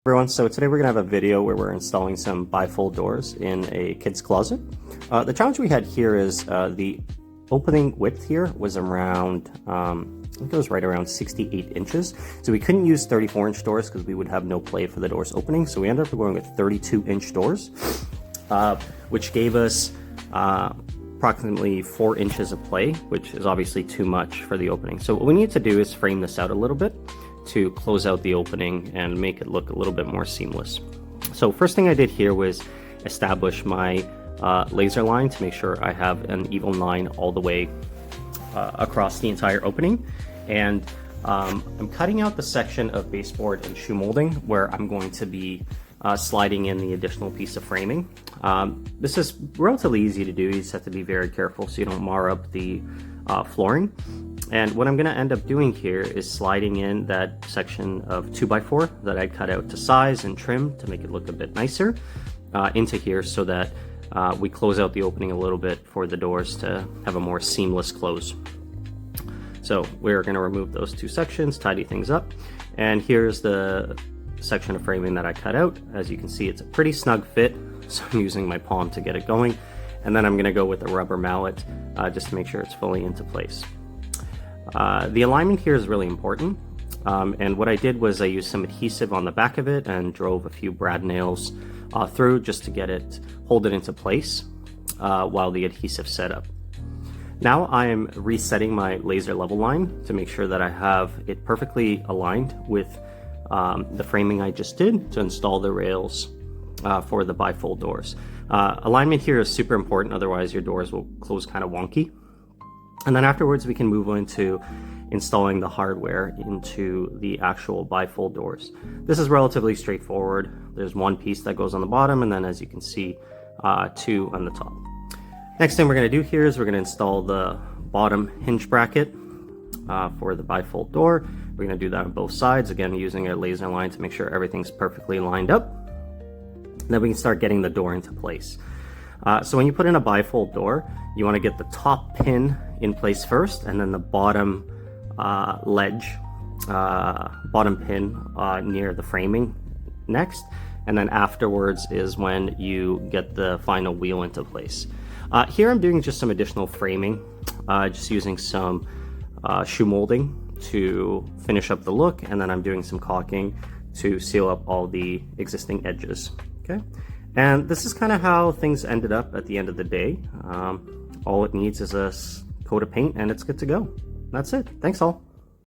Everyone, so today we're going to have a video where we're installing some bifold doors in a kid's closet. The challenge we had here is the opening width here was around, I think it was right around 68 inches. So we couldn't use 34-inch doors because we would have no play for the doors opening. So we ended up going with 32-inch doors, which gave us approximately 4 inches of play, which is obviously too much for the opening. So what we need to do is frame this out a little bit to close out the opening and make it look a little bit more seamless. So first thing I did here was establish my laser line to make sure I have an even line all the way across the entire opening. And I'm cutting out the section of baseboard and shoe molding where I'm going to be sliding in the additional piece of framing. This is relatively easy to do. You just have to be very careful so you don't mar up the flooring. And what I'm going to end up doing here is sliding in that section of 2x4 that I cut out to size and trim to make it look a bit nicer into here so that we close out the opening a little bit for the doors to have a more seamless close. So we're going to remove those two sections, tidy things up, and here's the section of framing that I cut out. As you can see, it's a pretty snug fit, so I'm using my palm to get it going, and then I'm going to go with a rubber mallet just to make sure it's fully into place. The alignment here is really important, and what I did was I used some adhesive on the back of it and drove a few brad nails through just to hold it into place while the adhesive set up. Now I am resetting my laser level line to make sure that I have it perfectly aligned with the framing I just did to install the rails for the bifold doors. Alignment here is super important, otherwise your doors will close kind of wonky. And then afterwards we can move into installing the hardware into the actual bifold doors. This is relatively straightforward. There's one piece that goes on the bottom, and then as you can see, two on the top. Next thing we're going to do here is we're going to install the bottom hinge bracket for the bifold door. We're going to do that on both sides, again using a laser line to make sure everything's perfectly lined up. Then we can start getting the door into place. So when you put in a bifold door, you want to get the top pin in place first, and then the bottom bottom pin near the framing next, and then afterwards is when you get the final wheel into place. Here I'm doing just some additional framing, just using some shoe molding to finish up the look, and then I'm doing some caulking to seal up all the existing edges. Okay. And this is kind of how things ended up at the end of the day. All it needs is a coat of paint and it's good to go. That's it. Thanks all.